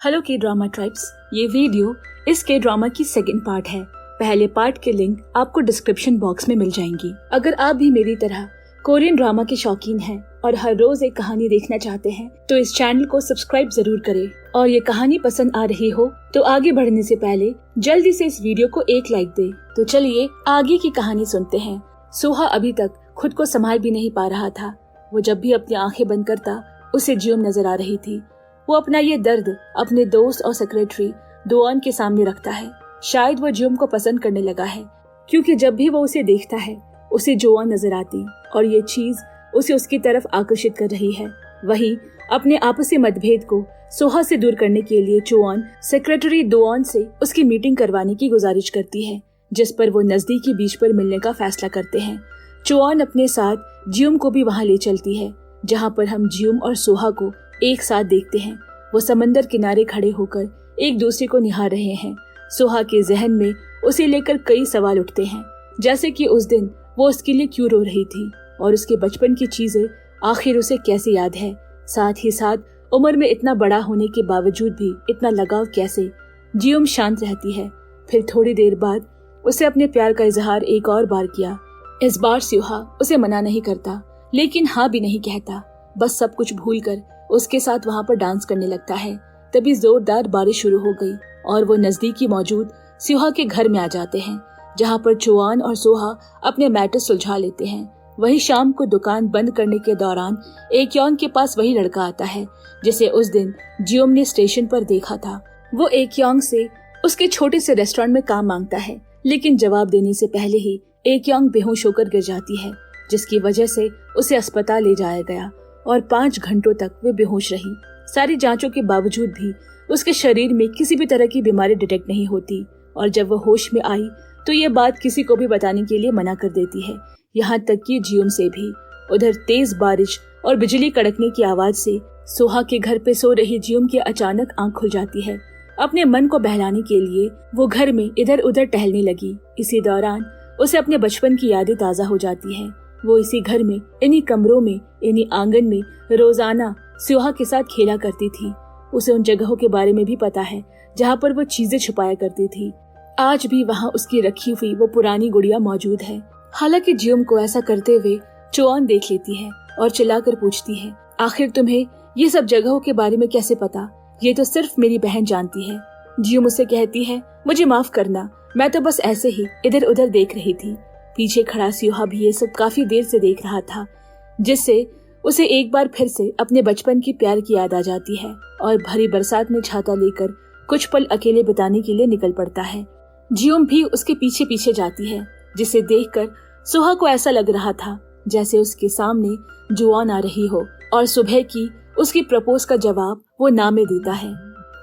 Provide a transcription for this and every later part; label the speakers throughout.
Speaker 1: Hello के drama tribes, ये video इस के ड्रामा की सेकंड पार्ट है। पहले पार्ट के लिंक आपको डिस्क्रिप्शन बॉक्स में मिल जाएंगी। अगर आप भी मेरी तरह कोरियन ड्रामा के शौकीन हैं और हर रोज एक कहानी देखना चाहते हैं तो इस चैनल को सब्सक्राइब जरूर करें। और ये कहानी पसंद आ रही हो तो आगे बढ़ने से पहले जल्दी से इस वीडियो को एक लाइक दे। तो चलिए आगे की कहानी सुनते हैं। सोहा अभी तक खुद को संभाल भी नहीं पा रहा था। वो जब भी अपनी आंखें बंद करता उसे जियोम नजर आ रही थी। वो अपना ये दर्द अपने दोस्त और सेक्रेटरी दोआन के सामने रखता है। शायद वो जियोम को पसंद करने लगा है, क्योंकि जब भी वो उसे देखता है उसे जोआन नजर आती और ये चीज उसे उसकी तरफ आकर्षित कर रही है। वहीं अपने आपसी मतभेद को सोहा से दूर करने के लिए जोआन सेक्रेटरी दोआन से उसकी मीटिंग करवाने की गुजारिश करती है, जिस पर वो नजदीकी बीच पर मिलने का फैसला करते हैं। जोआन अपने साथ जियोम को भी वहाँ ले चलती है, जहाँ पर हम जियोम और सोहा को एक साथ देखते हैं। वो समंदर किनारे खड़े होकर एक दूसरे को निहार रहे हैं। सोहा के जहन में उसे लेकर कई सवाल उठते हैं, जैसे कि उस दिन वो उसके लिए क्यों रो रही थी और उसके बचपन की चीजें आखिर उसे कैसे याद है। साथ ही साथ उम्र में इतना बड़ा होने के बावजूद भी इतना लगाव कैसे। जियोम शांत रहती है। फिर थोड़ी देर बाद उसे अपने प्यार का इजहार एक और बार किया। इस बार सोहा उसे मना नहीं करता, लेकिन हाँ भी नहीं कहता। बस सब कुछ भूलकर उसके साथ वहाँ पर डांस करने लगता है। तभी जोरदार बारिश शुरू हो गई और वो नजदीकी मौजूद सोहा के घर में आ जाते हैं, जहाँ पर जोआन और सोहा अपने मैटर सुलझा लेते हैं। वही शाम को दुकान बंद करने के दौरान एक्योंग के पास वही लड़का आता है जिसे उस दिन जियोम ने स्टेशन पर देखा था। वो एक्योंग से उसके छोटे से रेस्टोरेंट में काम मांगता है, लेकिन जवाब देने से पहले ही एक्योंग बेहोश होकर गिर जाती है, जिसकी वजह से उसे अस्पताल ले जाया गया और 5 घंटों तक वे बेहोश रही। सारी जांचों के बावजूद भी उसके शरीर में किसी भी तरह की बीमारी डिटेक्ट नहीं होती और जब वह होश में आई तो ये बात किसी को भी बताने के लिए मना कर देती है, यहाँ तक कि जियोम से भी। उधर तेज बारिश और बिजली कड़कने की आवाज से सोहा के घर पे सो रही जियोम की अचानक आंख खुल जाती है। अपने मन को बहलाने के लिए वो घर में इधर उधर टहलने लगी। इसी दौरान उसे अपने बचपन की यादें ताजा हो जाती है। वो इसी घर में, इन्हीं कमरों में, इन्हीं आंगन में रोजाना सोहा के साथ खेला करती थी। उसे उन जगहों के बारे में भी पता है जहाँ पर वो चीजें छुपाया करती थी। आज भी वहाँ उसकी रखी हुई वो पुरानी गुड़िया मौजूद है। हालांकि जियोम को ऐसा करते हुए जोआन देख लेती है और चिल्लाकर पूछती है, आखिर तुम्हें ये सब जगहों के बारे में कैसे पता? ये तो सिर्फ मेरी बहन जानती है। जियोम उसे कहती है, मुझे माफ करना, मैं तो बस ऐसे ही इधर उधर देख रही थी। पीछे खड़ा सोहा भी ये सब काफी देर से देख रहा था, जिससे उसे एक बार फिर से अपने बचपन की प्यार की याद आ जाती है और भरी बरसात में छाता लेकर कुछ पल अकेले बिताने के लिए निकल पड़ता है। जियोम भी उसके पीछे पीछे जाती है, जिसे देखकर सोहा को ऐसा लग रहा था जैसे उसके सामने जोआन आ रही हो और सुबह की उसकी प्रपोज का जवाब वो ना में देता है।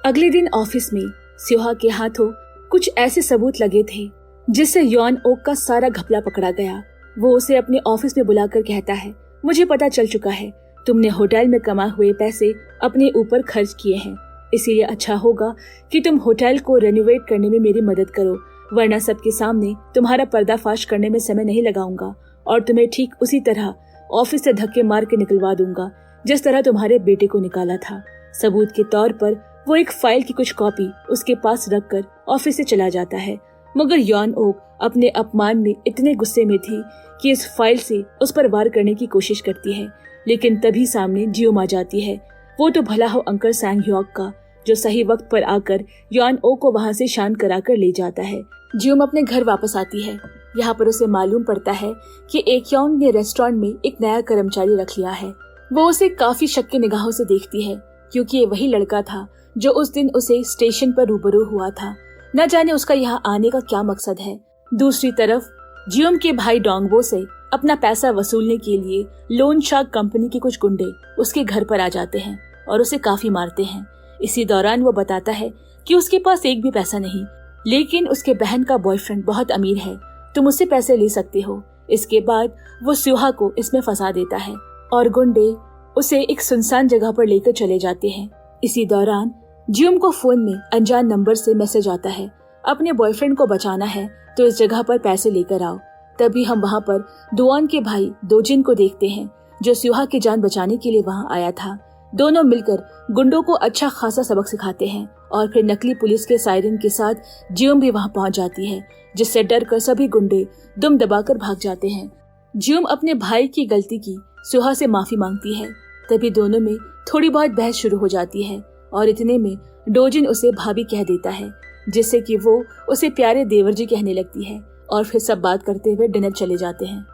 Speaker 1: अगले दिन ऑफिस में सोहा के हाथों कुछ ऐसे सबूत लगे थे जिससे योन ओक का सारा घपला पकड़ा गया। वो उसे अपने ऑफिस में बुलाकर कहता है, मुझे पता चल चुका है तुमने होटल में कमाए हुए पैसे अपने ऊपर खर्च किए हैं, इसीलिए अच्छा होगा कि तुम होटल को रेनोवेट करने में मेरी मदद करो, वरना सबके सामने तुम्हारा पर्दाफाश करने में समय नहीं लगाऊंगा और तुम्हें ठीक उसी तरह ऑफिस से धक्के मार के निकलवा दूंगा जिस तरह तुम्हारे बेटे को निकाला था। सबूत के तौर पर वो एक फाइल की कुछ कॉपी उसके पास रखकर ऑफिस से चला जाता है, मगर योन ओक अपने अपमान में इतने गुस्से में थी कि इस फाइल से उस पर वार करने की कोशिश करती है, लेकिन तभी सामने जियोम आ जाती है। वो तो भला हो अंकल सैंग ह्योक का, जो सही वक्त पर आकर योन ओक को वहाँ से शांत कराकर ले जाता है। जियोम अपने घर वापस आती है। यहाँ पर उसे मालूम पड़ता है कि एक्योंग ने रेस्टोरेंट में एक नया कर्मचारी रख लिया है। वो उसे काफी शक की निगाहों से देखती है, क्योंकि ये वही लड़का था जो उस दिन उसे स्टेशन पर रूबरू हुआ था। न जाने उसका यहाँ आने का क्या मकसद है। दूसरी तरफ जियोम के भाई डोंगबो से अपना पैसा वसूलने के लिए लोन शार्क कंपनी के कुछ गुंडे उसके घर पर आ जाते हैं और उसे काफी मारते हैं। इसी दौरान वो बताता है कि उसके पास एक भी पैसा नहीं, लेकिन उसके बहन का बॉयफ्रेंड बहुत अमीर है, तुम उससे पैसे ले सकते हो। इसके बाद वो सोहा को इसमें फंसा देता है और गुंडे उसे एक सुनसान जगह पर लेकर चले जाते हैं। इसी दौरान जियोम को फोन में अनजान नंबर से मैसेज आता है, अपने बॉयफ्रेंड को बचाना है तो इस जगह पर पैसे लेकर आओ। तभी हम वहाँ पर दोआन के भाई दोजिन को देखते हैं, जो सोहा की जान बचाने के लिए वहाँ आया था। दोनों मिलकर गुंडों को अच्छा खासा सबक सिखाते हैं और फिर नकली पुलिस के सायरन के साथ जियोम भी वहां पहुंच जाती है, जिससे डर कर सभी गुंडे दुम दबाकर भाग जाते हैं। जियोम अपने भाई की गलती की सुहा से माफी मांगती है। तभी दोनों में थोड़ी बहुत बहस शुरू हो जाती है और इतने में डोजिन उसे भाभी कह देता है, जिससे कि वो उसे प्यारे देवर जी कहने लगती है और फिर सब बात करते हुए डिनर चले जाते हैं।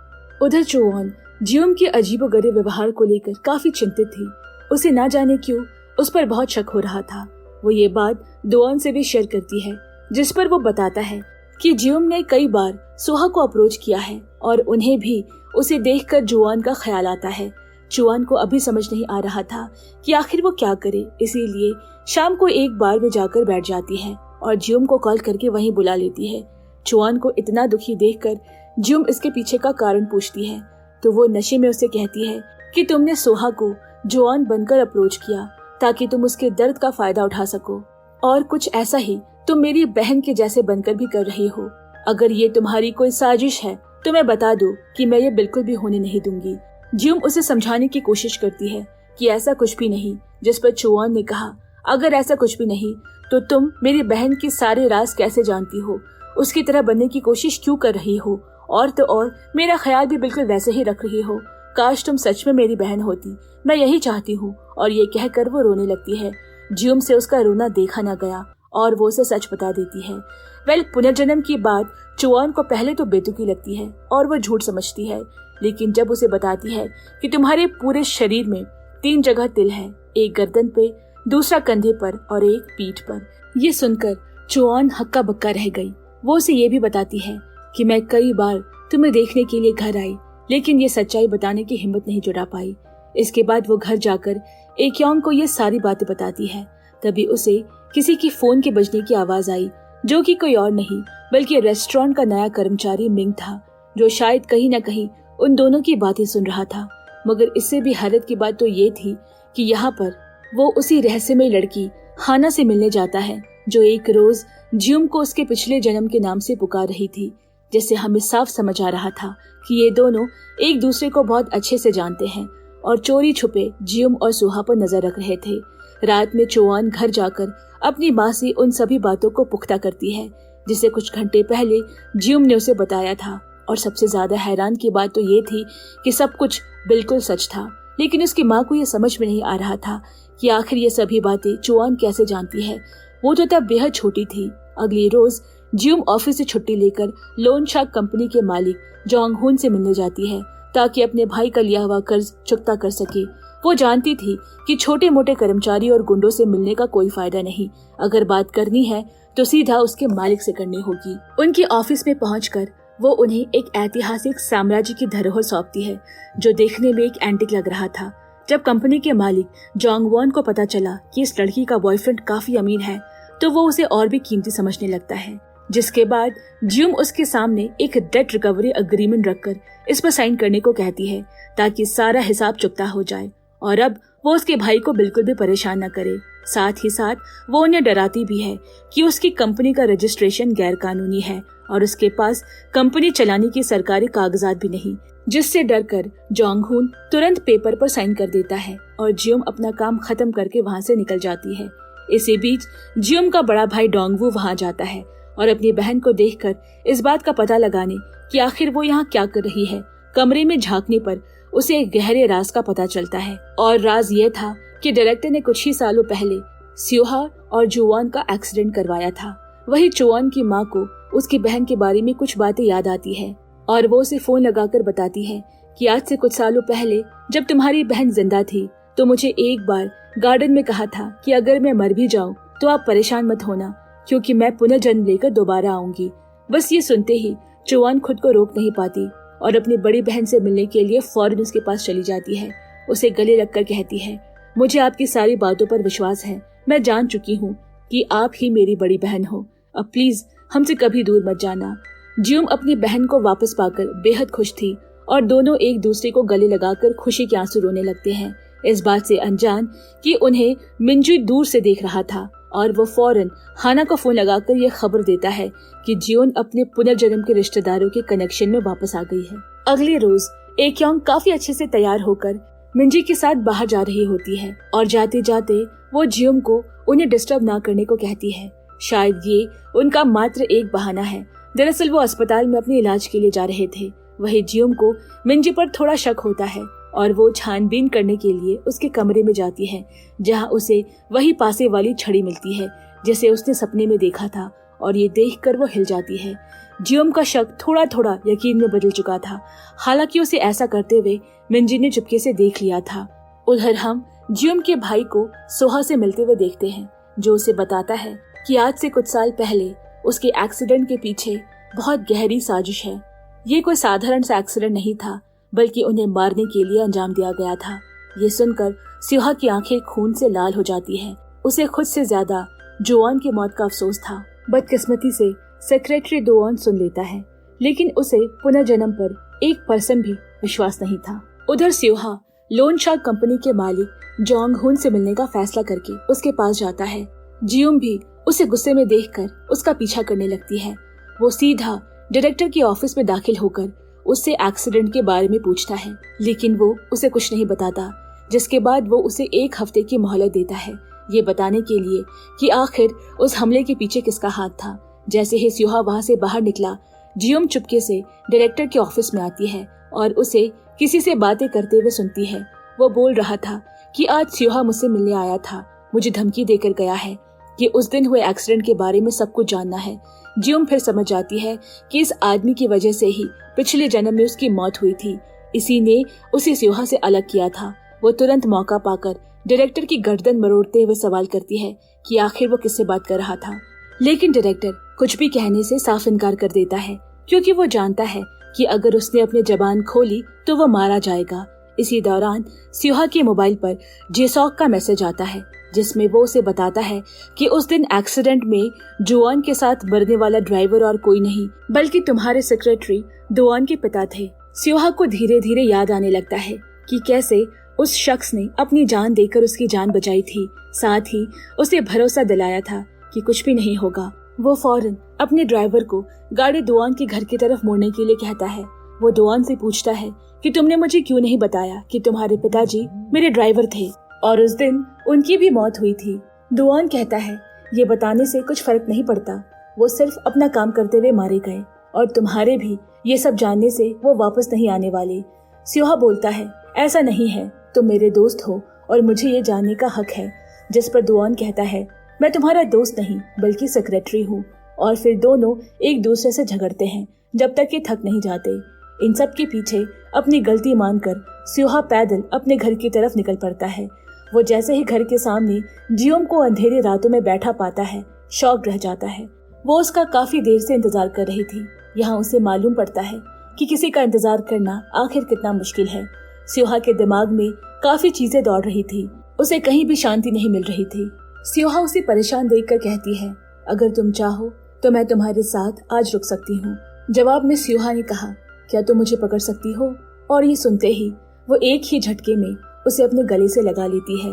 Speaker 1: उधर चुआन जियोम के अजीबोगरीब व्यवहार को लेकर काफी चिंतित थी। उसे ना जाने क्यों उस पर बहुत शक हो रहा था। वो ये बात दोआन से भी शेयर करती है, जिस पर वो बताता है कि जियोम ने कई बार सुहा को अप्रोच किया है और उन्हें भी उसे देखकर जुआन का ख्याल आता है। जुआन को अभी समझ नहीं आ रहा था कि आखिर वो क्या करे, इसीलिए शाम को एक बार में जाकर बैठ जाती है और जियोम को कॉल करके वहीं बुला लेती है। जुआन को इतना दुखी देखकर जियोम इसके पीछे का कारण पूछती है, तो वो नशे में उसे कहती है कि तुमने सोहा को जुआन बनकर अप्रोच किया ताकि तुम उसके दर्द का फायदा उठा सको, और कुछ ऐसा ही तुम मेरी बहन के जैसे बनकर भी कर रही हो। अगर ये तुम्हारी कोई साजिश है तो मैं बता दूं कि मैं ये बिल्कुल भी होने नहीं दूंगी। जियोम उसे समझाने की कोशिश करती है कि ऐसा कुछ भी नहीं, जिस पर चुआन ने कहा, अगर ऐसा कुछ भी नहीं तो तुम मेरी बहन की सारे राज कैसे जानती हो, उसकी तरह बनने की कोशिश क्यों कर रही हो, और तो और मेरा ख्याल भी बिल्कुल वैसे ही रख रही हो। काश तुम सच में मेरी बहन होती, मैं यही चाहती हूँ। और ये कहकर वो रोने लगती है। जियोम से उसका रोना देखा न गया और वो उसे सच बता देती है। पुनर्जन्म की बात चुआन को पहले तो बेतुकी लगती है और वो झूठ समझती है, लेकिन जब उसे बताती है कि तुम्हारे पूरे शरीर में 3 जगह तिल है, एक गर्दन पे, दूसरा कंधे पर और एक पीठ पर, ये सुनकर चुआन हक्का बक्का रह गई। वो उसे ये भी बताती है कि मैं कई बार तुम्हें देखने के लिए घर आई, लेकिन ये सच्चाई बताने की हिम्मत नहीं जुटा पाई। इसके बाद वो घर जाकर एक्योंग को ये सारी बातें बताती है। तभी उसे किसी की फोन के बजने की आवाज आई, जो कि कोई और नहीं बल्कि रेस्टोरेंट का नया कर्मचारी मिंग था, जो शायद कहीं न कहीं उन दोनों की बातें सुन रहा था। मगर इससे भी हैरत की बात तो ये थी कि यहाँ पर वो उसी रहस्यमय लड़की हाना से मिलने जाता है, जो एक रोज जियोम को उसके पिछले जन्म के नाम से पुकार रही थी, जिससे हमें साफ समझ आ रहा था कि ये दोनों एक दूसरे को बहुत अच्छे से जानते हैं और चोरी छुपे जियोम और सुहा पर नजर रख रहे थे। रात में चुआन घर जाकर अपनी माँ से उन सभी बातों को पुख्ता करती है, जिसे कुछ घंटे पहले जियोम ने उसे बताया था। और सबसे ज्यादा हैरान की बात तो ये थी कि सब कुछ बिल्कुल सच था, लेकिन उसकी माँ को ये समझ में नहीं आ रहा था कि आखिर ये सभी बातें चुआन कैसे जानती है। वो तो तब बेहद छोटी थी। अगली रोज जियोम ऑफिस से छुट्टी लेकर लोन शार्क कंपनी के मालिक जोंगहुन से मिलने जाती है, ताकि अपने भाई का लिया हुआ कर्ज चुकता कर सके। वो जानती थी कि छोटे मोटे कर्मचारी और गुंडों से मिलने का कोई फायदा नहीं। अगर बात करनी है तो सीधा उसके मालिक से करनी होगी। उनके ऑफिस में पहुंचकर वो उन्हें एक ऐतिहासिक साम्राज्य की धरोहर सौंपती है, जो देखने में एक एंटिक लग रहा था। जब कंपनी के मालिक जोंगवॉन को पता चला कि इस लड़की का बॉयफ्रेंड काफी अमीर है, तो वो उसे और भी कीमती समझने लगता है। जिसके बाद जियोम उसके सामने एक डेट रिकवरी एग्रीमेंट रखकर इस पर साइन करने को कहती है, ताकि सारा हिसाब चुकता हो जाए और अब वो उसके भाई को बिल्कुल भी परेशान न करे। साथ ही साथ वो उन्हें डराती भी है कि उसकी कंपनी का रजिस्ट्रेशन गैर कानूनी है और उसके पास कंपनी चलाने की सरकारी कागजात भी नहीं, जिससे डरकर जोंगहुन तुरंत पेपर पर साइन कर देता है और जियोम अपना काम खत्म करके वहाँ से निकल जाती है। इसी बीच जियोम का बड़ा भाई डोंगवू वहाँ जाता है और अपनी बहन को देखकर इस बात का पता लगाने कि आखिर वो यहाँ क्या कर रही है। कमरे में झांकने पर उसे एक गहरे राज का पता चलता है और राज ये था कि डायरेक्टर ने कुछ ही सालों पहले स्योहा और जुआन का एक्सीडेंट करवाया था। वही जुआन की माँ को उसकी बहन के बारे में कुछ बातें याद आती है और वो उसे फोन लगाकर बताती है कि आज से कुछ सालों पहले जब तुम्हारी बहन जिंदा थी तो मुझे एक बार गार्डन में कहा था कि अगर मैं मर भी जाऊं तो आप परेशान मत होना, क्योंकि मैं पुनर्जन्म लेकर दोबारा आऊंगी। बस ये सुनते ही जुआन खुद को रोक नहीं पाती और अपनी बड़ी बहन से मिलने के लिए फौरन उसके पास चली जाती है। उसे गले लगकर कहती है, मुझे आपकी सारी बातों पर विश्वास है, मैं जान चुकी हूँ कि आप ही मेरी बड़ी बहन हो। अब प्लीज हमसे कभी दूर मत जाना। जियोम अपनी बहन को वापस पाकर बेहद खुश थी और दोनों एक दूसरे को गले लगाकर खुशी के आंसू रोने लगते हैं, इस बात से अनजान कि उन्हें मिंजू दूर से देख रहा था। और वो फौरन हाना को फोन लगाकर यह खबर देता है कि जियोन अपने पुनर्जन्म के रिश्तेदारों के कनेक्शन में वापस आ गई है। अगले रोज एक्योंग काफी अच्छे से तैयार होकर मिंजी के साथ बाहर जा रही होती है और जाते जाते वो जियोम को उन्हें डिस्टर्ब ना करने को कहती है। शायद ये उनका मात्र एक बहाना है। दरअसल वो अस्पताल में अपने इलाज के लिए जा रहे थे। वही जियोम को मिंजी पर थोड़ा शक होता है और वो छानबीन करने के लिए उसके कमरे में जाती है, जहाँ उसे वही पासे वाली छड़ी मिलती है जिसे उसने सपने में देखा था, और ये देखकर वो हिल जाती है। जियोम का शक थोड़ा थोड़ा यकीन में बदल चुका था। हालांकि उसे ऐसा करते हुए मिंजी ने चुपके से देख लिया था। उधर हम जियोम के भाई को सोहा से मिलते हुए देखते हैं, जो उसे बताता है कि आज से कुछ साल पहले उसके एक्सीडेंट के पीछे बहुत गहरी साजिश है। ये कोई साधारण सा एक्सीडेंट नहीं था, बल्कि उन्हें मारने के लिए अंजाम दिया गया था। ये सुनकर सोहा की आंखें खून से लाल हो जाती है। उसे खुद से ज्यादा जोआन की मौत का अफसोस था। बदकिस्मती से सेक्रेटरी दोआन सुन लेता है, लेकिन उसे पुनर्जन्म पर 1% भी विश्वास नहीं था। उधर सोहा लोन शार्क कंपनी के मालिक जोंग हुन से मिलने का फैसला करके उसके पास जाता है। जियोम भी उसे गुस्से में देखकर उसका पीछा करने लगती है। वो सीधा डायरेक्टर के ऑफिस में दाखिल होकर उससे एक्सीडेंट के बारे में पूछता है, लेकिन वो उसे कुछ नहीं बताता, जिसके बाद वो उसे 1 हफ्ते की मोहलत देता है, ये बताने के लिए कि आखिर उस हमले के पीछे किसका हाथ था। जैसे ही सोहा वहाँ से बाहर निकला, जियोम चुपके से डायरेक्टर के ऑफिस में आती है और उसे किसी से बातें करते हुए सुनती है। वो बोल रहा था कि आज सोहा मुझसे मिलने आया था, मुझे धमकी देकर गया है कि उस दिन हुए एक्सीडेंट के बारे में सब कुछ जानना है। जियोम फिर समझ जाती है कि इस आदमी की वजह से ही पिछले जन्म में उसकी मौत हुई थी। इसी ने उसे सोहा से अलग किया था। वो तुरंत मौका पाकर डायरेक्टर की गर्दन मरोड़ते हुए सवाल करती है कि आखिर वो किससे बात कर रहा था, लेकिन डायरेक्टर कुछ भी कहने से साफ इनकार कर देता है, क्योंकि वो जानता है कि अगर उसने अपनी जबान खोली तो वो मारा जाएगा। इसी दौरान सोहा के मोबाइल पर जेसॉक का मैसेज आता है, जिसमें वो उसे बताता है कि उस दिन एक्सीडेंट में जोआन के साथ मरने वाला ड्राइवर और कोई नहीं बल्कि तुम्हारे सेक्रेटरी दोआन के पिता थे। सोहा को धीरे धीरे याद आने लगता है कि कैसे उस शख्स ने अपनी जान देकर उसकी जान बचाई थी, साथ ही उसे भरोसा दिलाया था कि कुछ भी नहीं होगा। वो फौरन अपने ड्राइवर को गाड़ी दोआन के घर की तरफ मोड़ने के लिए कहता है। वो दोआन से पूछता है कि तुमने मुझे क्यों नहीं बताया कि तुम्हारे पिताजी मेरे ड्राइवर थे और उस दिन उनकी भी मौत हुई थी। दोआन कहता है, ये बताने से कुछ फर्क नहीं पड़ता, वो सिर्फ अपना काम करते हुए मारे गए और तुम्हारे भी ये सब जानने से वो वापस नहीं आने वाले। सोहा बोलता है, ऐसा नहीं है, तुम मेरे दोस्त हो और मुझे ये जानने का हक है। जिस पर दोआन कहता है, मैं तुम्हारा दोस्त नहीं बल्कि सेक्रेटरी हूँ। और फिर दोनों एक दूसरे से झगड़ते हैं जब तक ये थक नहीं जाते। इन सब के पीछे अपनी गलती मानकर सोहा पैदल अपने घर की तरफ निकल पड़ता है। वो जैसे ही घर के सामने जियोम को अंधेरी रातों में बैठा पाता है, शॉक रह जाता है। वो उसका काफी देर से इंतजार कर रही थी। यहाँ उसे मालूम पड़ता है कि किसी का इंतजार करना आखिर कितना मुश्किल है। सोहा के दिमाग में काफी चीजें दौड़ रही थी, उसे कहीं भी शांति नहीं मिल रही थी। सोहा उसे परेशान देखकर कहती है, अगर तुम चाहो तो मैं तुम्हारे साथ आज रुक सकती हूँ। जवाब में सोहा ने कहा, क्या तुम मुझे पकड़ सकती हो? और ये सुनते ही वो एक ही झटके में उसे अपने गले से लगा लेती है।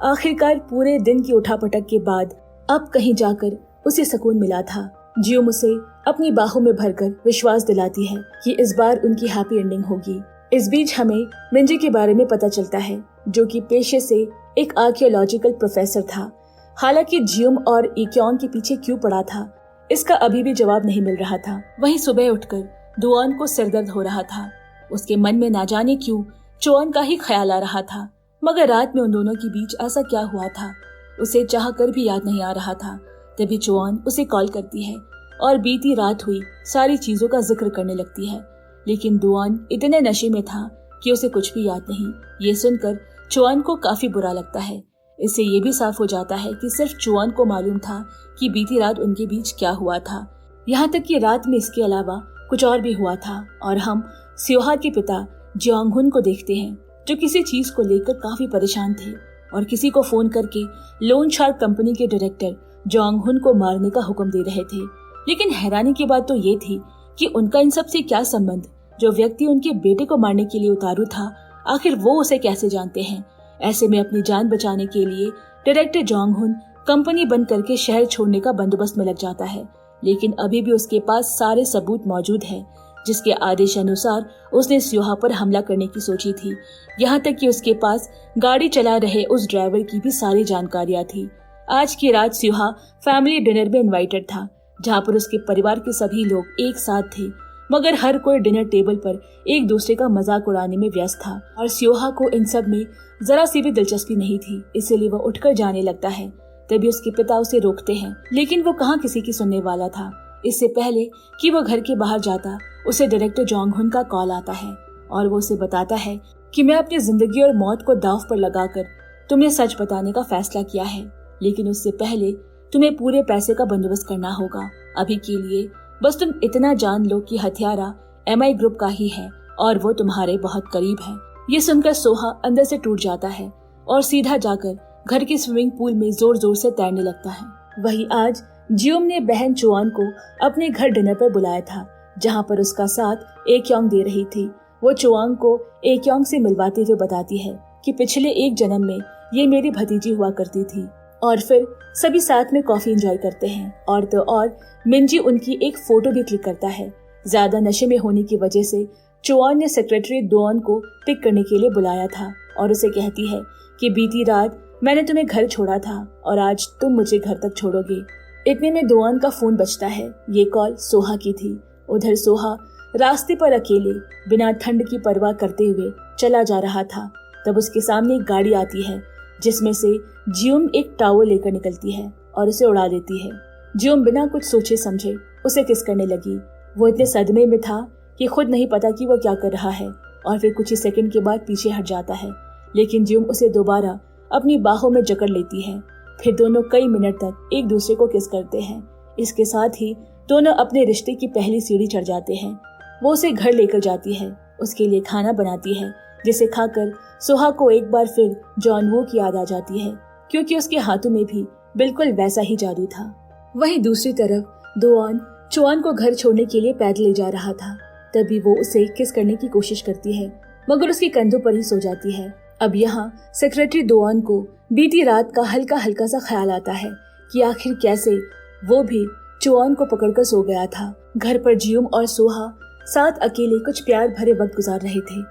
Speaker 1: आखिरकार पूरे दिन की उठापटक के बाद अब कहीं जाकर उसे सुकून मिला था। जियोम उसे अपनी बाहों में भरकर विश्वास दिलाती है कि इस बार उनकी हैप्पी एंडिंग होगी। इस बीच हमें मिंजी के बारे में पता चलता है, जो कि पेशे से एक आर्कियोलॉजिकल प्रोफेसर था। हालांकि जियोम और इक्योंग के पीछे क्यों पड़ा था, इसका अभी भी जवाब नहीं मिल रहा था। वहीं सुबह उठकर दोआन को सिरदर्द हो रहा था। उसके मन में ना जाने क्यों चोअन का ही ख्याल आ रहा था, मगर रात में उन दोनों के बीच ऐसा क्या हुआ था उसे चाह कर भी याद नहीं आ रहा था। तभी चोअन उसे कॉल करती है और बीती रात हुई सारी चीजों का जिक्र करने लगती है, लेकिन दोआन इतने नशे में था कि उसे कुछ भी याद नहीं। ये सुनकर चोअन को काफी बुरा लगता है। इससे ये भी साफ हो जाता है कि सिर्फ चोअन को मालूम था कि बीती रात उनके बीच क्या हुआ था। यहाँ तक कि रात में इसके अलावा कुछ और भी हुआ था। और हम सोहा के पिता जोंग हुन को देखते हैं, जो किसी चीज को लेकर काफी परेशान थे और किसी को फोन करके लोन शार्क कंपनी के डायरेक्टर जोंग हुन को मारने का हुक्म दे रहे थे। लेकिन हैरानी की बात तो ये थी कि उनका इन सब से क्या संबंध। जो व्यक्ति उनके बेटे को मारने के लिए उतारू था, आखिर वो उसे कैसे जानते हैं। ऐसे में अपनी जान बचाने के लिए डायरेक्टर जोंग हुन कंपनी बंद करके शहर छोड़ने का बंदोबस्त में लग जाता है। लेकिन अभी भी उसके पास सारे सबूत मौजूद है जिसके आदेश अनुसार उसने स्योहा पर हमला करने की सोची थी। यहाँ तक कि उसके पास गाड़ी चला रहे उस ड्राइवर की भी सारी जानकारियां थी। आज की रात स्योहा फैमिली डिनर में इनवाइटेड था, जहाँ पर उसके परिवार के सभी लोग एक साथ थे, मगर हर कोई डिनर टेबल पर एक दूसरे का मजाक उड़ाने में व्यस्त था और स्योहा को इन सब में जरा सी भी दिलचस्पी नहीं थी। इसीलिए वह उठकर जाने लगता है। तभी उसके पिता उसे रोकते हैं, लेकिन वो कहाँ किसी की सुनने वाला था। इससे पहले कि वो घर के बाहर जाता, उसे डायरेक्टर जोंग हुन का कॉल आता है और वो उसे बताता है कि मैं अपनी जिंदगी और मौत को दांव पर लगाकर तुम्हें सच बताने का फैसला किया है, लेकिन उससे पहले तुम्हें पूरे पैसे का बंदोबस्त करना होगा। अभी के लिए बस तुम इतना जान लो कि हत्यारा MI ग्रुप का ही है और वो तुम्हारे बहुत करीब है। ये सुनकर सोहा अंदर से टूट जाता है और सीधा जाकर घर के स्विमिंग पूल में जोर जोर से तैरने लगता है। वहीं आज जियोम ने बहन चुआन को अपने घर डिनर पर बुलाया था, जहां पर उसका साथ एक्योंग दे रही थी। वो चुआंग को एक्योंग से मिलवाते हुए बताती है कि पिछले एक जन्म में ये मेरी भतीजी हुआ करती थी। और फिर सभी साथ में कॉफी एंजॉय करते हैं और तो और मिंजी उनकी एक फोटो भी क्लिक करता है। ज्यादा नशे में होने की वजह से चुआन ने सेक्रेटरी डोन को पिक करने के लिए बुलाया था और उसे कहती है कि बीती रात मैंने तुम्हें घर छोड़ा था और आज तुम मुझे घर तक छोड़ोगे। इतने में दोआन का फोन बजता है। ये कॉल सोहा की थी। उधर सोहा रास्ते पर अकेले बिना ठंड की परवाह करते हुए चला जा रहा था। तब उसके सामने एक गाड़ी आती है, जिसमें से जियोम एक टावल लेकर निकलती है और उसे उड़ा देती है। जियोम बिना कुछ सोचे समझे उसे किस करने लगी। वो इतने सदमे में था कि खुद नहीं पता कि वो क्या कर रहा है और फिर कुछ ही सेकंड के बाद पीछे हट जाता है, लेकिन जियोम उसे दोबारा अपनी बाहों में जकड़ लेती है। फिर दोनों कई मिनट तक एक दूसरे को किस करते हैं। इसके साथ ही दोनों अपने रिश्ते की पहली सीढ़ी चढ़ जाते हैं। वो उसे घर लेकर जाती है, उसके लिए खाना बनाती है, जिसे खाकर सोहा को एक बार फिर जॉन वू की याद आ जाती है, क्योंकि उसके हाथों में भी बिल्कुल वैसा ही जादू था। वहीं दूसरी तरफ दोआन चुआन को घर छोड़ने के लिए पैदल ले जा रहा था। तभी वो उसे किस करने की कोशिश करती है, मगर उसके कंधों पर ही सो जाती है। अब यहाँ सेक्रेटरी दोआन को बीती रात का हल्का हल्का सा ख्याल आता है कि आखिर कैसे वो भी चुआन को पकड़कर सो गया था। घर पर जियोम और सोहा साथ अकेले कुछ प्यार भरे वक्त गुजार रहे थे।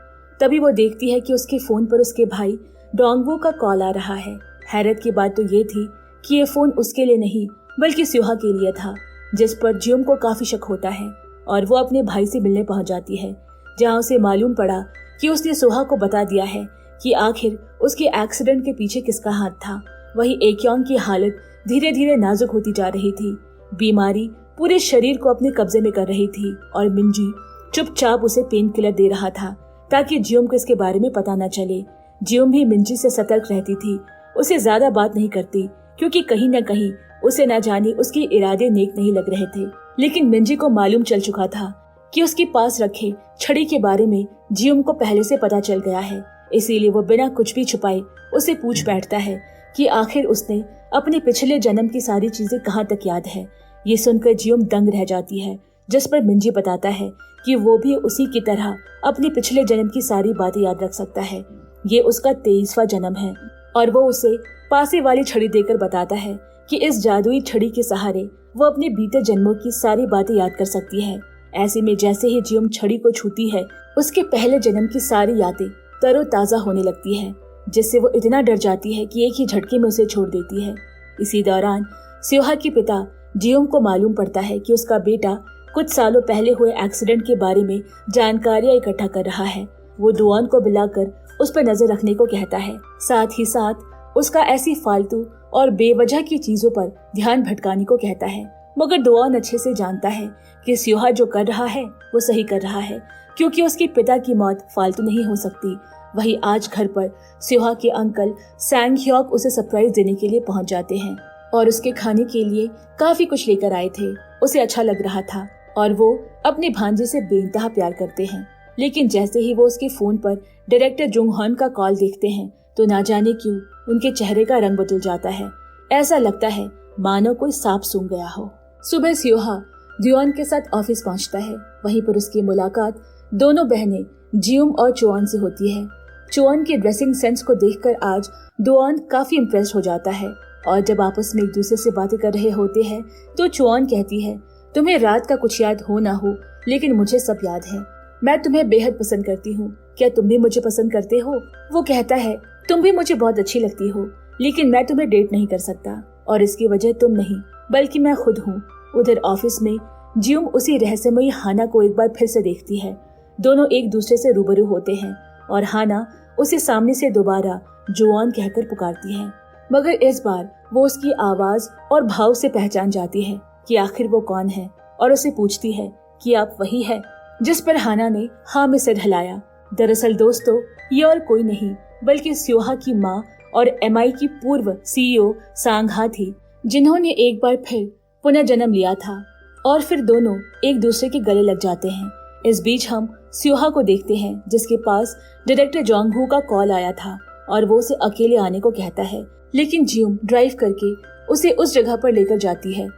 Speaker 1: तभी वो देखती है कि उसके फोन पर उसके भाई डोंगवू का कॉल आ रहा है। हैरत की बात तो ये थी कि ये फोन उसके लिए नहीं बल्कि स्योहा के लिए था, जिस पर जियोम को काफी शक होता है और वो अपने भाई से मिलने पहुंच जाती है, जहां उसे मालूम पड़ा कि उसने सोहा को बता दिया है कि आखिर उसके एक्सीडेंट के पीछे किसका हाथ था। वहीं एक्योंग की हालत धीरे धीरे नाजुक होती जा रही थी। बीमारी पूरे शरीर को अपने कब्जे में कर रही थी और मिंजी चुपचाप उसे पेन किलर दे रहा था ताकि जियोम को इसके बारे में पता न चले। जियोम भी मिंजी से सतर्क रहती थी, उसे ज्यादा बात नहीं करती, क्योंकि कहीं न कहीं उसे न जाने उसके इरादे नेक नहीं लग रहे थे। लेकिन मिंजी को मालूम चल चुका था कि उसके पास रखे छड़ी के बारे में जियोम को पहले से पता चल गया है। इसीलिए वो बिना कुछ भी छुपाए उसे पूछ बैठता है कि आखिर उसने अपने पिछले जन्म की सारी चीजें कहाँ तक याद है। ये सुनकर जियोम दंग रह जाती है, जिस पर मिंजी बताता है कि वो भी उसी की तरह अपने पिछले जन्म की सारी बातें याद रख सकता है। ये उसका 23वां जन्म है और वो उसे पासे वाली छड़ी देकर बताता है कि इस जादुई छड़ी के सहारे वो अपने बीते जन्मों की सारी बातें याद कर सकती है। ऐसे में जैसे ही जियोम छड़ी को छूती है, उसके पहले जन्म की सारी यादें तरोताजा होने लगती है, जिससे वो इतना डर जाती है कि एक ही झटके में उसे छोड़ देती है। इसी दौरान स्योहा के पिता जियोम को मालूम पड़ता है कि उसका बेटा कुछ सालों पहले हुए एक्सीडेंट के बारे में जानकारियां इकट्ठा कर रहा है। वो दोआन को बुलाकर उस पर नजर रखने को कहता है, साथ ही साथ उसका ऐसी फालतू और बेवजह की चीजों पर ध्यान भटकाने को कहता है। मगर दोआन अच्छे से जानता है कि स्योहा जो कर रहा है वो सही कर रहा है, क्योंकि उसके पिता की मौत फालतू नहीं हो सकती। वहीं आज घर पर स्योहा के अंकल सैंग ह्योक उसे सरप्राइज देने के लिए पहुंच जाते हैं और उसके खाने के लिए काफी कुछ लेकर आए थे। उसे अच्छा लग रहा था और वो अपने भांजे से बेइंतहा प्यार करते हैं। लेकिन जैसे ही वो उसके फोन पर डायरेक्टर जुंग हॉन का कॉल देखते हैं तो ना जाने क्यों उनके चेहरे का रंग बदल जाता है। ऐसा लगता है मानो कोई सांप सूंघ गया हो। सुबह स्योहा जियोन के साथ ऑफिस पहुंचता है। वहीं पर उसकी मुलाकात दोनों बहनें जियोम और चुआन से होती है। चुआन के ड्रेसिंग सेंस को देखकर आज दोआन काफी इम्प्रेस हो जाता है और जब आपस में एक दूसरे से बातें कर रहे होते हैं तो चुआन कहती है, तुम्हें रात का कुछ याद हो ना हो, लेकिन मुझे सब याद है। मैं तुम्हें बेहद पसंद करती हूँ, क्या तुम भी मुझे पसंद करते हो? वो कहता है, तुम भी मुझे बहुत अच्छी लगती हो, लेकिन मैं तुम्हें डेट नहीं कर सकता, और इसकी वजह तुम नहीं बल्कि मैं खुद हूँ। उधर ऑफिस में जियोंग उसी रहस्यमयी हाना को एक बार फिर से देखती है। दोनों एक दूसरे से रूबरू होते हैं और हाना उसे सामने से दोबारा जोआन कहकर पुकारती है, मगर इस बार वो उसकी आवाज और भाव से पहचान जाती है कि आखिर वो कौन है, और उसे पूछती है कि आप वही है? जिस पर हाना ने हाँ में सिर हिलाया। दरअसल दोस्तों, ये और कोई नहीं बल्कि स्योहा की माँ और एमआई की पूर्व सीईओ सांघा थी, जिन्होंने एक बार फिर पुनः जन्म लिया था, और फिर दोनों एक दूसरे के गले लग जाते हैं। इस बीच हम स्योहा को देखते हैं, जिसके पास डायरेक्टर जोंग-हू का कॉल आया था और वो उसे अकेले आने को कहता है, लेकिन जियोंग ड्राइव करके उसे उस जगह पर लेकर जाती है।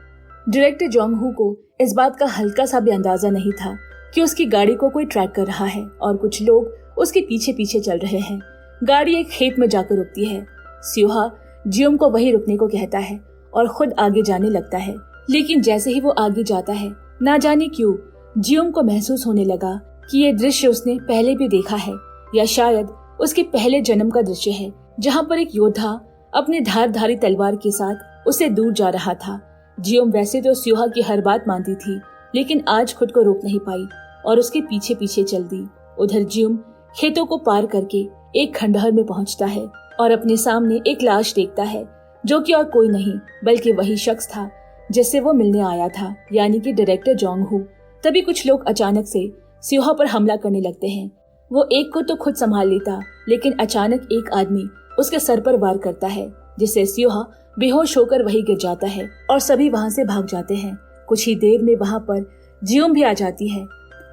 Speaker 1: डायरेक्टर जोंग-हू को इस बात का हल्का सा भी अंदाजा नहीं था कि उसकी गाड़ी को कोई ट्रैक कर रहा है और कुछ लोग उसके पीछे पीछे चल रहे हैं। गाड़ी एक खेत में जाकर रुकती है। स्योहा जियोंग को वहीं रुकने को कहता है और खुद आगे जाने लगता है, लेकिन जैसे ही वो आगे जाता है, ना जाने क्यों जियोंग को महसूस होने लगा कि ये दृश्य उसने पहले भी देखा है, या शायद उसके पहले जन्म का दृश्य है, जहाँ पर एक योद्धा अपने धारधारी तलवार के साथ उससे दूर जा रहा था। जियोंग वैसे तो स्योहा की हर बात मानती थी, लेकिन आज खुद को रोक नहीं पाई और उसके पीछे पीछे चल दी। उधर जियोंग खेतों को पार करके एक खंडहर में पहुंचता है और अपने सामने एक लाश देखता है, जो कि और कोई नहीं बल्कि वही शख्स था जिससे वो मिलने आया था, यानी कि डायरेक्टर जोंग-हू। तभी कुछ लोग अचानक से स्योहा पर हमला करने लगते हैं। वो एक को तो खुद संभाल लेता, लेकिन अचानक एक आदमी उसके सर पर वार करता है, जिससे स्योहा बेहोश होकर वहीं गिर जाता है और सभी वहां से भाग जाते हैं। कुछ ही देर में वहां पर जियोंग भी आ जाती है।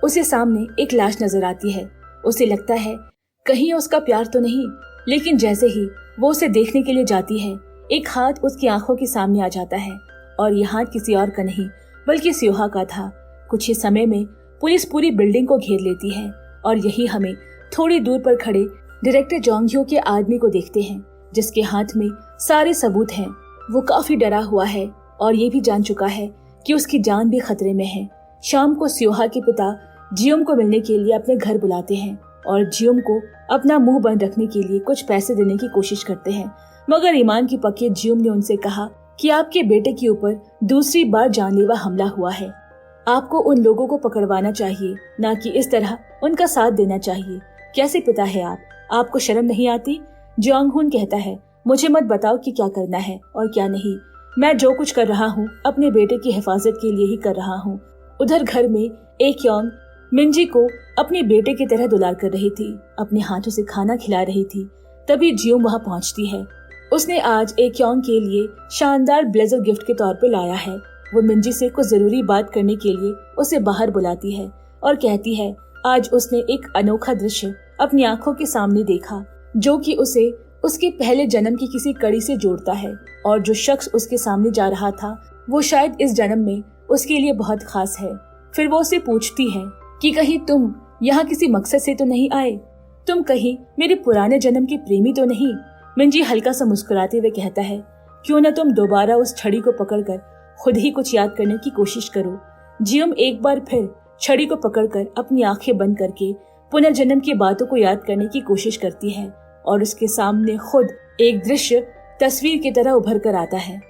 Speaker 1: उसे सामने एक लाश नजर आती है। उसे लगता है कहीं उसका प्यार तो नहीं, लेकिन जैसे ही वो उसे देखने के लिए जाती है, एक हाथ उसकी आंखों के सामने आ जाता है, और ये हाथ किसी और का नहीं बल्कि स्योहा का था। कुछ ही समय में पुलिस पूरी बिल्डिंग को घेर लेती है और यही हमें थोड़ी दूर पर खड़े डायरेक्टर जोंग-हू के आदमी को देखते हैं, जिसके हाथ में सारे सबूत हैं। वो काफी डरा हुआ है और ये भी जान चुका है कि उसकी जान भी खतरे में है। शाम को स्योहा के पिता जियोंग को मिलने के लिए अपने घर बुलाते हैं और जियोंग को अपना मुंह बंद रखने के लिए कुछ पैसे देने की कोशिश करते हैं, मगर ईमान की पक्की जियोंग ने उनसे कहा कि आपके बेटे के ऊपर दूसरी बार जानलेवा हमला हुआ है। आपको उन लोगों को पकड़वाना चाहिए, ना कि इस तरह उनका साथ देना चाहिए। कैसे पिता है आप? आपको शर्म नहीं आती? जोंग-हू कहता है, मुझे मत बताओ कि क्या करना है और क्या नहीं। मैं जो कुछ कर रहा हूँ अपने बेटे की हिफाजत के लिए ही कर रहा हूँ। उधर घर में एक योंग मिंजी को अपने बेटे की तरह दुलार कर रही थी, अपने हाथों से खाना खिला रही थी। तभी जियोंग वहाँ पहुँचती है। उसने आज एक योंग के लिए शानदार ब्लेजर गिफ्ट के तौर पे लाया है। वो मिंजी से कुछ जरूरी बात करने के लिए उसे बाहर बुलाती है और कहती है आज उसने एक अनोखा दृश्य अपनी आंखों के सामने देखा, जो कि उसे उसके पहले जन्म की किसी कड़ी से जोड़ता है, और जो शख्स उसके सामने जा रहा था वो शायद इस जन्म में उसके लिए बहुत खास है। फिर वो उसे पूछती है कि कहीं तुम यहाँ किसी मकसद से तो नहीं आए? तुम कहीं मेरे पुराने जन्म के प्रेमी तो नहीं? मिंजी हल्का सा मुस्कुराते हुए कहता है, क्यों न तुम दोबारा उस छड़ी को पकड़कर खुद ही कुछ याद करने की कोशिश करो। जियोंग एक बार फिर छड़ी को पकड़कर अपनी आंखें बंद करके पुनर्जन्म की बातों को याद करने की कोशिश करती है, और उसके सामने खुद एक दृश्य तस्वीर की तरह उभर कर आता है,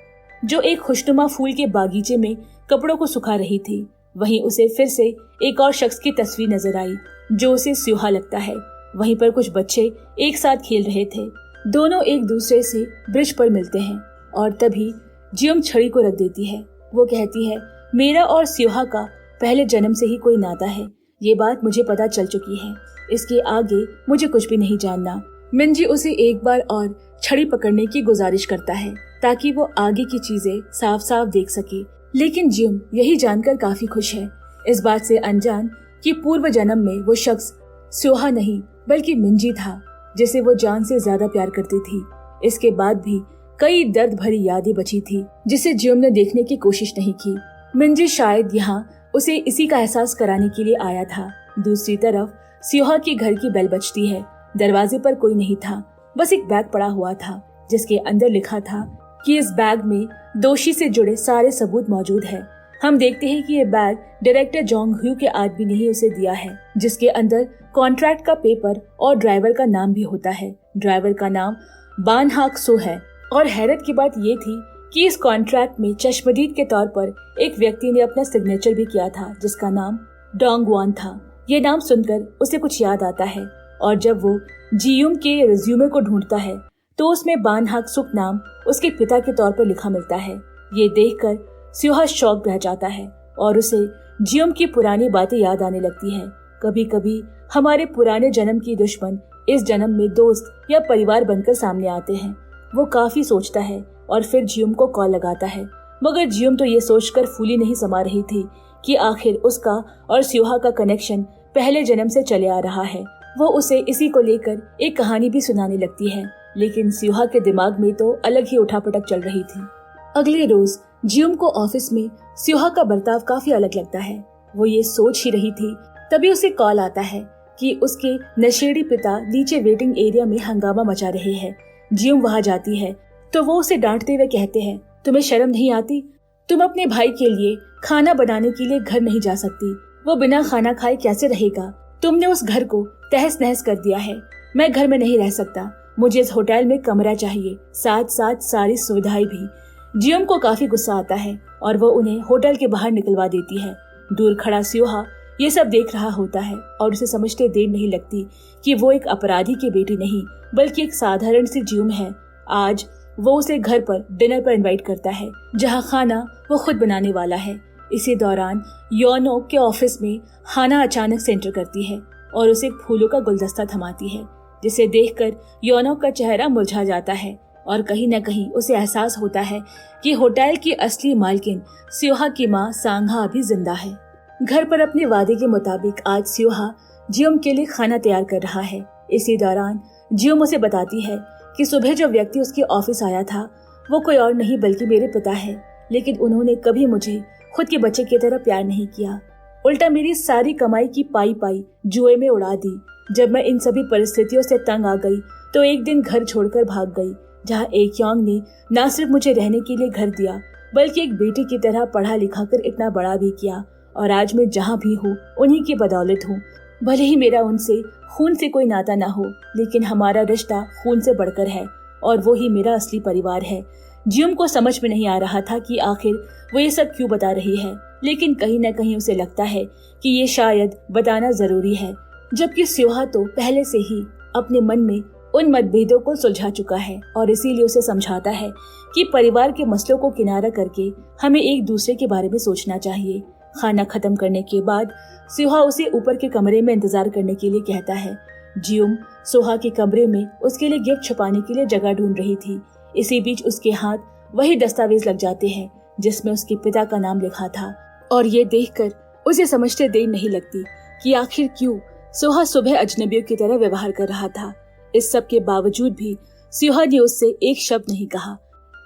Speaker 1: जो एक खुशनुमा फूल के बागीचे में कपड़ों को सुखा रही थी। वहीं उसे फिर से एक और शख्स की तस्वीर नजर आई, जो उसे स्योहा लगता है। वहीं पर कुछ बच्चे एक साथ खेल रहे थे। दोनों एक दूसरे से ब्रिज पर मिलते हैं और तभी जियोंग छड़ी को रख देती है। वो कहती है, मेरा और स्योहा का पहले जन्म से ही कोई नाता है। ये बात मुझे पता चल चुकी है। इसके आगे मुझे कुछ भी नहीं जानना। मिंजी उसे एक बार और छड़ी पकड़ने की गुजारिश करता है ताकि वो आगे की चीजें साफ साफ देख सके, लेकिन जियोंग यही जानकर काफी खुश है, इस बात से अनजान कि पूर्व जन्म में वो शख्स स्योहा नहीं बल्कि मिंजी था, जिसे वो जान से ज्यादा प्यार करती थी। इसके बाद भी कई दर्द भरी यादें बची थी, जिसे जियोंग ने देखने की कोशिश नहीं की। मिंजी शायद यहाँ उसे इसी का एहसास कराने के लिए आया था। दूसरी तरफ स्योहा के घर की बेल बजती है। दरवाजे पर कोई नहीं था, बस एक बैग पड़ा हुआ था, जिसके अंदर लिखा था कि इस बैग में दोषी से जुड़े सारे सबूत मौजूद है। हम देखते हैं कि ये बैग डायरेक्टर जोंग ह्यू के आदमी ने ही उसे दिया है, जिसके अंदर कॉन्ट्रैक्ट का पेपर और ड्राइवर का नाम भी होता है। ड्राइवर का नाम बान हाक सो है। और हैरत की बात ये थी कि इस कॉन्ट्रैक्ट में चश्मदीद के तौर पर एक व्यक्ति ने अपना सिग्नेचर भी किया था, जिसका नाम डोंग वान था। ये नाम सुनकर उसे कुछ याद आता है और जब वो जियुम के रिज्यूमे को ढूंढता है तो उसमें बान हाक सुक नाम उसके पिता के तौर पर लिखा मिलता है। ये देखकर स्योहा शॉक रह जाता है और उसे जियुम की पुरानी बातें याद आने लगती है। कभी कभी हमारे पुराने जन्म की दुश्मन इस जन्म में दोस्त या परिवार बनकर सामने आते हैं। वो काफी सोचता है और फिर जियुम को कॉल लगाता है, मगर जियुम तो ये सोचकर फूली नहीं समा रही थी कि आखिर उसका और स्योहा का कनेक्शन पहले जन्म से चले आ रहा है। वो उसे इसी को लेकर एक कहानी भी सुनाने लगती है, लेकिन स्योहा के दिमाग में तो अलग ही उठापटक चल रही थी। अगले रोज जियुम को ऑफिस में स्योहा का बर्ताव काफी अलग लगता है। वो ये सोच ही रही थी, तभी उसे कॉल आता है कि उसके नशेड़ी पिता नीचे वेटिंग एरिया में हंगामा मचा रहे हैं। जियुम वहाँ जाती है तो वो उसे डांटते हुए कहते हैं, तुम्हें शर्म नहीं आती? तुम अपने भाई के लिए खाना बनाने के लिए घर नहीं जा सकती। वो बिना खाना खाए कैसे रहेगा? तुमने उस घर को तहस नहस कर दिया है। मैं घर में नहीं रह सकता, मुझे इस होटल में कमरा चाहिए, साथ साथ सारी सुविधाएं भी। जियुम को काफी गुस्सा आता है और वो उन्हें होटल के बाहर निकलवा देती है। दूर खड़ा स्योहा ये सब देख रहा होता है और उसे समझते देर नहीं लगती कि वो एक अपराधी की बेटी नहीं बल्कि एक साधारण सी जियुम है। आज वो उसे घर पर डिनर पर इनवाइट करता है, जहाँ खाना वो खुद बनाने वाला है। इसी दौरान योनो के ऑफिस में हाना अचानक से एंटर करती है और उसे फूलों का गुलदस्ता थमाती है, जिसे देखकर योनो का चेहरा मुरझा जाता है और कहीं न कहीं उसे एहसास होता है कि होटल की असली मालकिन स्योहा की माँ सांघा अभी जिंदा है। घर पर अपने वादे के मुताबिक आज स्योहा जियुम के लिए खाना तैयार कर रहा है। इसी दौरान जियुम उसे बताती है कि सुबह जो व्यक्ति उसके ऑफिस आया था वो कोई और नहीं बल्कि मेरे पिता है, लेकिन उन्होंने कभी मुझे खुद के बच्चे की तरह प्यार नहीं किया, उल्टा मेरी सारी कमाई की पाई पाई जुए में उड़ा दी। जब मैं इन सभी परिस्थितियों से तंग आ गई तो एक दिन घर छोड़कर भाग गई, जहाँ एक्योंग ने न सिर्फ मुझे रहने के लिए घर दिया बल्कि एक बेटी की तरह पढ़ा लिखा कर इतना बड़ा भी किया। और आज मैं जहाँ भी हूँ उन्हीं की बदौलत हूँ। भले ही मेरा उनसे खून से कोई नाता ना हो, लेकिन हमारा रिश्ता खून से बढ़कर है और वो ही मेरा असली परिवार है। जियुम को समझ में नहीं आ रहा था कि आखिर वो ये सब क्यों बता रही है, लेकिन कहीं न कहीं उसे लगता है कि ये शायद बताना जरूरी है, जबकि स्योहा तो पहले से ही अपने मन में उन मतभेदों को सुलझा चुका है और इसीलिए उसे समझाता है कि परिवार के मसलों को किनारा करके हमें एक दूसरे के बारे में सोचना चाहिए। खाना खत्म करने के बाद स्योहा उसे ऊपर के कमरे में इंतजार करने के लिए कहता है। जियुम सोहा के कमरे में उसके लिए गिफ्ट छुपाने के लिए जगह ढूंढ रही थी। इसी बीच उसके हाथ वही दस्तावेज लग जाते हैं जिसमें उसके पिता का नाम लिखा था और ये देखकर उसे समझते देर नहीं लगती कि आखिर क्यों सोहा सुबह अजनबियों की तरह व्यवहार कर रहा था। इस सब के बावजूद भी स्योहा ने उससे एक शब्द नहीं कहा।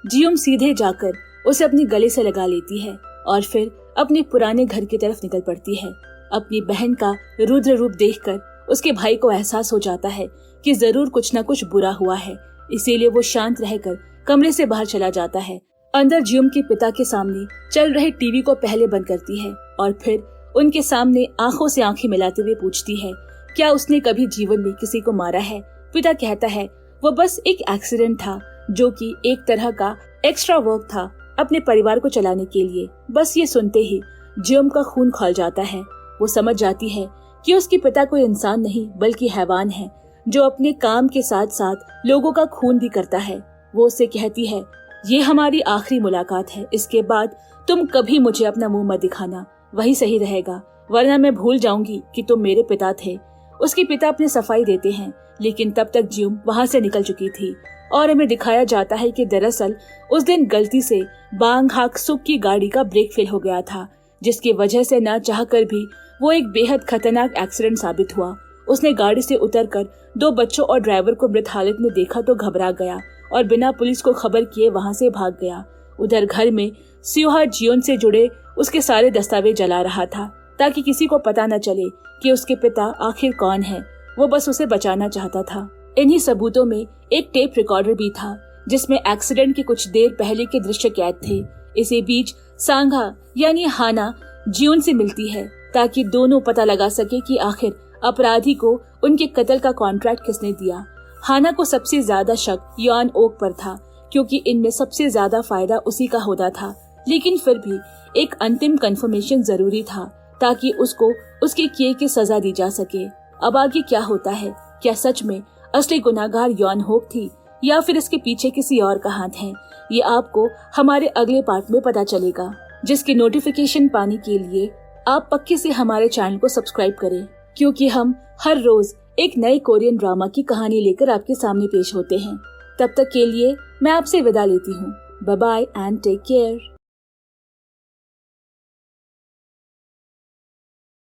Speaker 1: जियुम सीधे जाकर उसे अपनी गले से लगा लेती है और फिर अपने पुराने घर की तरफ निकल पड़ती है। अपनी बहन का रुद्र रूप देखकर उसके भाई को एहसास हो जाता है कि जरूर कुछ न कुछ बुरा हुआ है, इसीलिए वो शांत रहकर कमरे से बाहर चला जाता है। अंदर जियुम के पिता के सामने चल रहे टीवी को पहले बंद करती है और फिर उनके सामने आंखों से आंखें मिलाते हुए पूछती है, क्या उसने कभी जीवन में किसी को मारा है? पिता कहता है वो बस एक एक्सीडेंट था, जो कि एक तरह का एक्स्ट्रा वर्क था अपने परिवार को चलाने के लिए। बस ये सुनते ही जियुम का खून खौल जाता है। वो समझ जाती है कि उसके पिता कोई इंसान नहीं बल्कि हैवान है, जो अपने काम के साथ साथ लोगों का खून भी करता है। वो उससे कहती है, ये हमारी आखिरी मुलाकात है, इसके बाद तुम कभी मुझे अपना मुंह मत दिखाना, वही सही रहेगा, वरना मैं भूल जाऊंगी कि तुम मेरे पिता थे। उसके पिता अपनी सफाई देते हैं, लेकिन तब तक जियुम वहाँ से निकल चुकी थी और हमें दिखाया जाता है कि दरअसल उस दिन गलती से बांग हाक सुक की गाड़ी का ब्रेक फेल हो गया था, जिसकी वजह से ना चाहकर भी वो एक बेहद खतरनाक एक्सीडेंट साबित हुआ। उसने गाड़ी से उतरकर 2 बच्चों और ड्राइवर को मृत हालत में देखा तो घबरा गया और बिना पुलिस को खबर किए वहाँ से भाग गया। उधर घर में स्योहा जियुम से जुड़े उसके सारे दस्तावेज जला रहा था ताकि किसी को पता न चले कि उसके पिता आखिर कौन है। वो बस उसे बचाना चाहता था। इन्हीं सबूतों में एक टेप रिकॉर्डर भी था जिसमें एक्सीडेंट के कुछ देर पहले के दृश्य कैद थे। इसी बीच सांघा यानी हाना जियोन से मिलती है ताकि दोनों पता लगा सके कि आखिर अपराधी को उनके कत्ल का कॉन्ट्रैक्ट किसने दिया। हाना को सबसे ज्यादा शक यॉन ओक पर था क्योंकि इनमें सबसे ज्यादा फायदा उसी का होता था, लेकिन फिर भी एक अंतिम कंफर्मेशन जरूरी था ताकि उसको उसके किए की सजा दी जा सके। अब आगे क्या होता है? क्या सच में असली गुनाहगार यॉन होक थी या फिर इसके पीछे किसी और का हाथ है? ये आपको हमारे अगले पार्ट में पता चलेगा, जिसकी नोटिफिकेशन पाने के लिए आप पक्के से हमारे चैनल को सब्सक्राइब करें, क्योंकि हम हर रोज एक नए कोरियन ड्रामा की कहानी लेकर आपके सामने पेश होते हैं। तब तक के लिए मैं आपसे विदा लेती हूँ। Bye bye and take care.